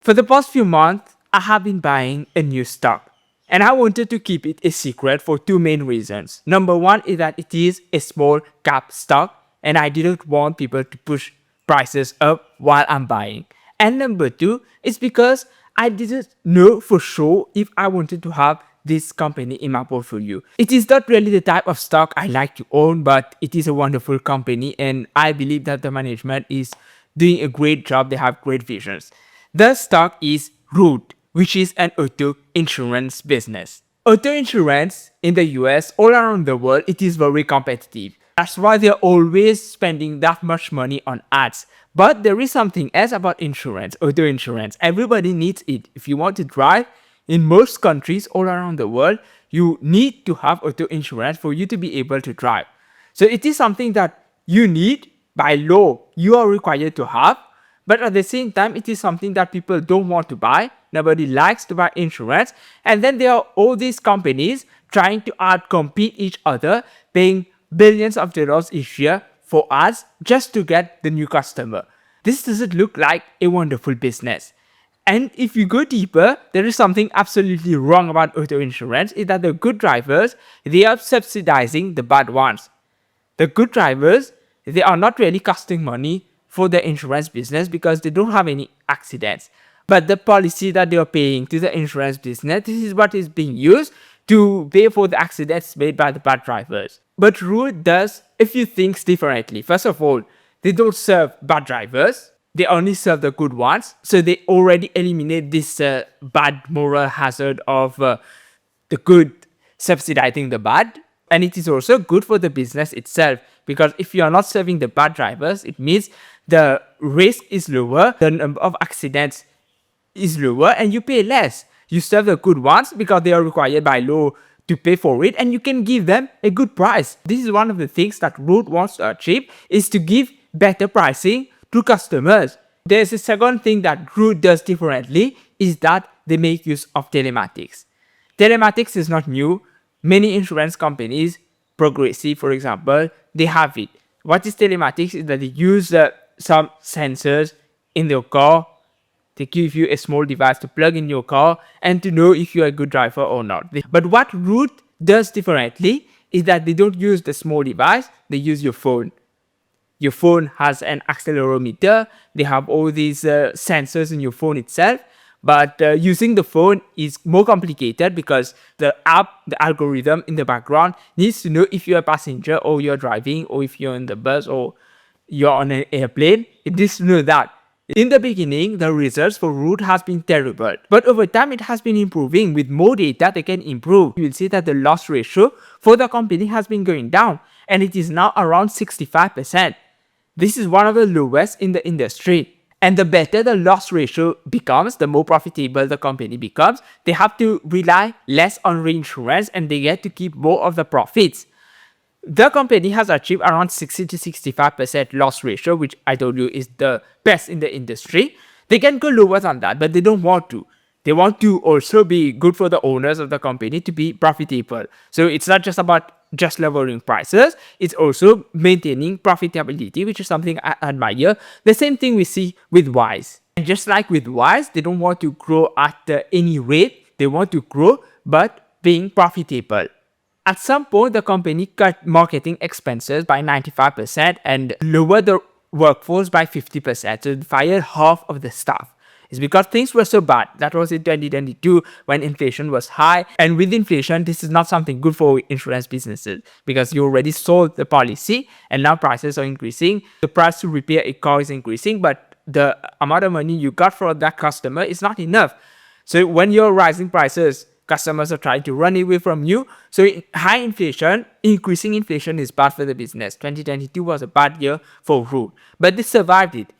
For the past few months, I have been buying a new stock, and I wanted to keep it a secret for two main reasons. Number one is that it is a small cap stock, and I didn't want people to push prices up while I'm buying. And number two is because I didn't know for sure if I wanted to have this company in my portfolio. It is not really the type of stock I like to own, but it is a wonderful company, and I believe that the management is doing a great job. They have great visions. The stock is Root, which is an auto insurance business. Auto insurance in the US, all around the world, it is very competitive. That's why they're always spending that much money on ads. But there is something else about insurance, auto insurance. Everybody needs it. If you want to drive, in most countries all around the world, you need to have auto insurance for you to be able to drive. So it is something that you need by law, you are required to have. But at the same time, it is something that people don't want to buy. Nobody likes to buy insurance. And then there are all these companies trying to outcompete each other, paying billions of dollars each year for ads just to get the new customer. This doesn't look like a wonderful business. And if you go deeper, there is something absolutely wrong about auto insurance, is that the good drivers, they are subsidizing the bad ones. The good drivers, they are not really costing money for the insurance business because they don't have any accidents. But the policy that they are paying to the insurance business, this is what is being used to pay for the accidents made by the bad drivers. But Root does a few things differently. First of all, they don't serve bad drivers. They only serve the good ones. So they already eliminate this bad moral hazard of the good subsidizing the bad. And it is also good for the business itself, because if you are not serving the bad drivers, it means the risk is lower, the number of accidents is lower, and you pay less. You serve the good ones because they are required by law to pay for it, and you can give them a good price. This is one of the things that Root wants to achieve, is to give better pricing to customers. There's a second thing that Root does differently, is that they make use of telematics. Telematics is not new. Many insurance companies, Progressive for example, they have it. What is telematics is that they use some sensors in your car. They give you a small device to plug in your car and to know if you're a good driver or not. But what Root does differently is that they don't use the small device, they use your phone. Your phone has an accelerometer, they have all these sensors in your phone itself. But using the phone is more complicated because the app, the algorithm in the background needs to know if you're a passenger or you're driving, or if you're in the bus or you're on an airplane. It needs to know that. In the beginning, the results for Root has been terrible. But over time, it has been improving. With more data, they can improve. You will see that the loss ratio for the company has been going down, and it is now around 65%. This is one of the lowest in the industry. And the better the loss ratio becomes, the more profitable the company becomes. They have to rely less on reinsurance, and they get to keep more of the profits. The company has achieved around 60 to 65% loss ratio, which I told you is the best in the industry. They can go lower than that, but they don't want to. They want to also be good for the owners of the company to be profitable. So it's not just about just lowering prices, it's also maintaining profitability, which is something I admire. The same thing we see with Wise. And just like with Wise, they don't want to grow at any rate. They want to grow, but being profitable. At some point, the company cut marketing expenses by 95% and lowered the workforce by 50%. So they fired half of the staff. It's because things were so bad. That was in 2022 when inflation was high. And with inflation, this is not something good for insurance businesses, because you already sold the policy and now prices are increasing. The price to repair a car is increasing, but the amount of money you got for that customer is not enough. So when you're rising prices, customers are trying to run away from you. So high inflation, increasing inflation is bad for the business. 2022 was a bad year for Root, but they survived it.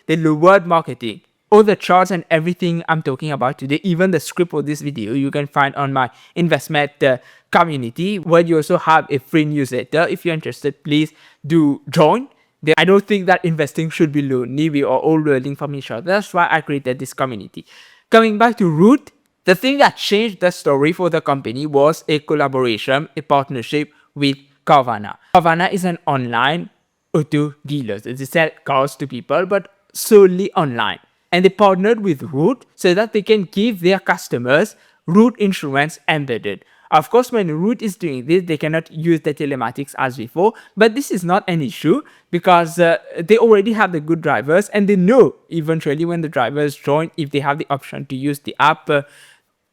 They lowered marketing. All the charts and everything I'm talking about today, even the script for this video, you can find on my investment community, where you also have a free newsletter. If you're interested, please do join. I don't think that investing should be lonely. We are all learning from each other. That's why I created this community. Coming back to Root, the thing that changed the story for the company was a collaboration, a partnership with Carvana. Carvana is an online auto dealer. They sell cars to people, but solely online. and they partnered with Root so that they can give their customers Root insurance embedded. Of course, when Root is doing this, they cannot use the telematics as before, but this is not an issue because they already have the good drivers, and they know eventually when the drivers join, if they have the option to use the app,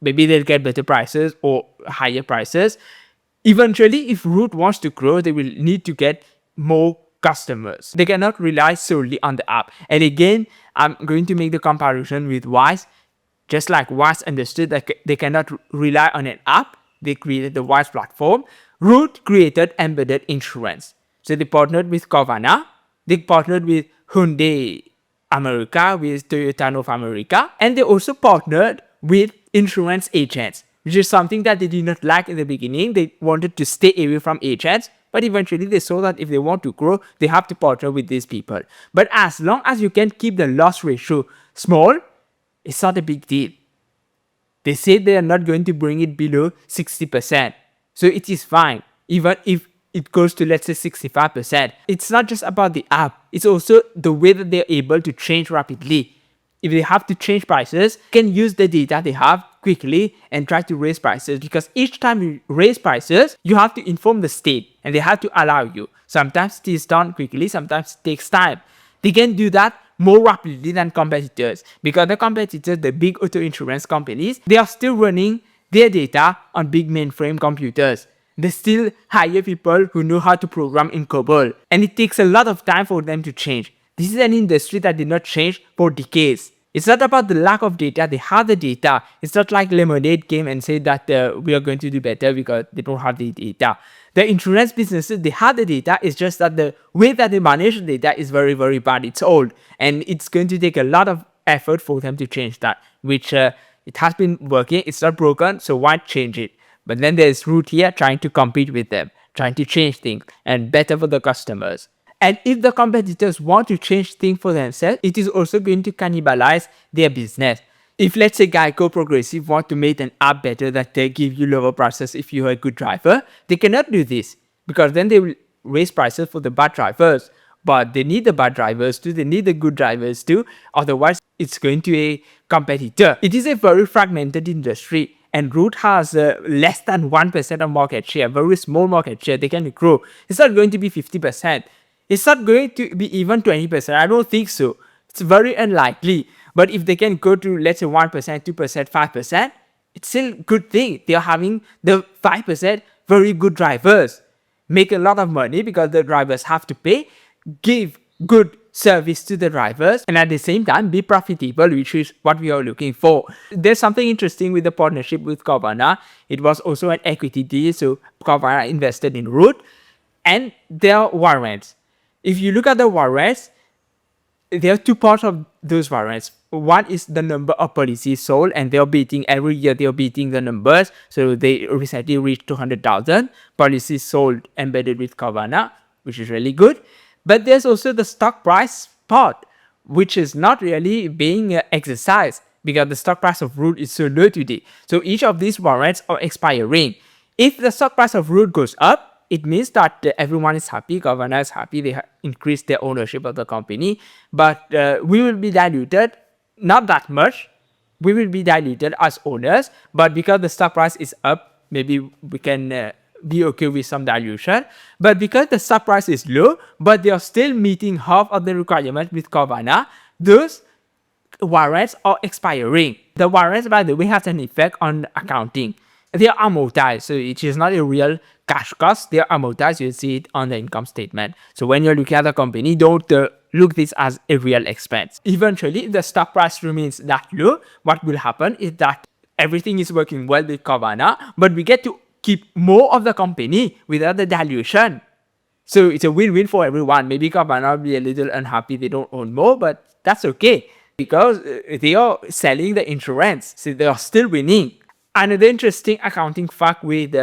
maybe they'll get better prices or higher prices. Eventually, if Root wants to grow, they will need to get more customers. They cannot rely solely on the app. And again, I'm going to make the comparison with Wise. Just like Wise understood that they cannot rely on an app, they created the Wise platform. Root created embedded insurance. So they partnered with Carvana, they partnered with Hyundai America, with Toyota North America, and they also partnered with insurance agents, which is something that they did not like in the beginning. They wanted to stay away from agents, but eventually they saw that if they want to grow, they have to partner with these people. But as long as you can keep the loss ratio small, it's not a big deal. They say they are not going to bring it below 60%. So it is fine, even if it goes to, let's say, 65%. It's not just about the app. It's also the way that they're able to change rapidly. If they have to change prices, they can use the data they have quickly and try to raise prices, because each time you raise prices, you have to inform the state and they have to allow you. Sometimes it is done quickly, sometimes it takes time. They can do that more rapidly than competitors, because the competitors, the big auto insurance companies, they are still running their data on big mainframe computers. They still hire people who know how to program in COBOL, and it takes a lot of time for them to change. This is an industry that did not change for decades. It's not about the lack of data, they have the data. It's not like Lemonade came and said that we are going to do better because they don't have the data. The insurance businesses, they have the data, it's just that the way that they manage the data is very, very bad. It's old, and it's going to take a lot of effort for them to change that, which it has been working, it's not broken, so why change it? But then there's Root here trying to compete with them, trying to change things and better for the customers. And if the competitors want to change things for themselves, it is also going to cannibalize their business. If, let's say, Geico Progressive want to make an app better that they give you lower prices if you're a good driver, they cannot do this, because then they will raise prices for the bad drivers. But they need the bad drivers too, they need the good drivers too, otherwise it's going to a competitor. It is a very fragmented industry, and Root has less than 1% of market share, very small market share. They can grow. It's not going to be 50%. It's not going to be even 20%. I don't think so. It's very unlikely. But if they can go to, let's say, 1%, 2%, 5%, it's still a good thing. They are having the 5% very good drivers. Make a lot of money because the drivers have to pay, give good service to the drivers, and at the same time be profitable, which is what we are looking for. There's something interesting with the partnership with Carvana. It was also an equity deal, so Carvana invested in Root, and there are warrants. If you look at the warrants, there are two parts of those warrants. One is the number of policies sold, and they are beating every year. They are beating the numbers. So they recently reached 200,000 policies sold embedded with Carvana, which is really good. But there's also the stock price part, which is not really being exercised because the stock price of Root is so low today. So each of these warrants are expiring. If the stock price of Root goes up, it means that everyone is happy, Carvana is happy, they increased their ownership of the company, but we will be diluted, not that much. We will be diluted as owners, but because the stock price is up, maybe we can be okay with some dilution. But because the stock price is low, but they are still meeting half of the requirement with Carvana, those warrants are expiring. The warrants, by the way, have an effect on accounting. They are amortized, so it is not a real cash cost. They are amortized. You'll see it on the income statement. So when you're looking at the company, don't look this as a real expense. Eventually, if the stock price remains that low, what will happen is that everything is working well with Carvana, but we get to keep more of the company without the dilution. So it's a win-win for everyone. Maybe Carvana will be a little unhappy they don't own more, but that's okay because they are selling the insurance, so they are still winning. Another interesting accounting fact with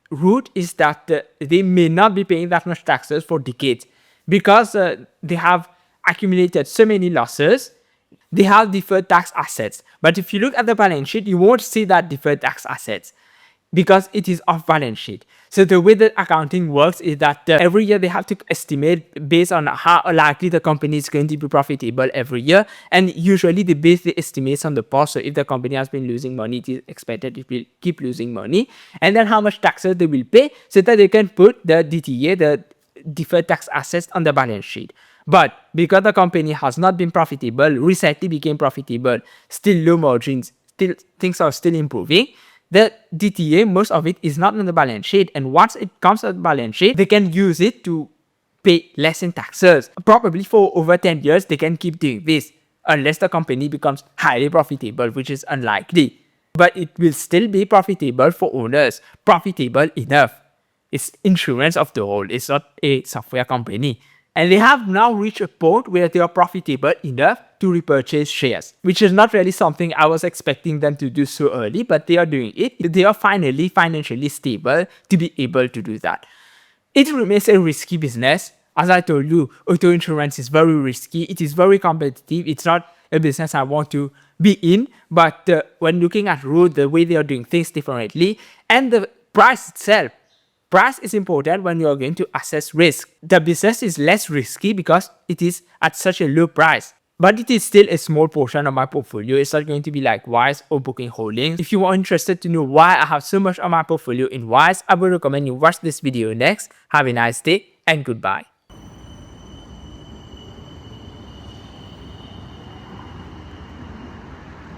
Root is that they may not be paying that much taxes for decades because they have accumulated so many losses. They have deferred tax assets. But if you look at the balance sheet, you won't see that deferred tax assets. because it is off balance sheet. So the way that accounting works is that every year they have to estimate based on how likely the company is going to be profitable every year, and usually they base the estimates on the past. So if the company has been losing money, it is expected it will keep losing money, and then how much taxes they will pay, so that they can put the DTA, the deferred tax assets, on the balance sheet. But because the company has not been profitable, recently became profitable, still low margins, still things are still improving, the DTA, most of it is not on the balance sheet, and once it comes on the balance sheet, they can use it to pay less in taxes. Probably for over 10 years, they can keep doing this unless the company becomes highly profitable, which is unlikely. But it will still be profitable for owners, profitable enough. It's insurance of the whole, it's not a software company. And they have now reached a point where they are profitable enough to repurchase shares, which is not really something I was expecting them to do so early, but they are doing it. They are finally financially stable to be able to do that. It remains a risky business. As I told you, auto insurance is very risky. It is very competitive. It's not a business I want to be in, but when looking at road, the way they are doing things differently, and the price itself, price is important when you are going to assess risk. The business is less risky because it is at such a low price. But it is still a small portion of my portfolio. It's not going to be like Wise or Booking Holdings. If you are interested to know why I have so much of my portfolio in Wise, I would recommend you watch this video next. Have a nice day and goodbye.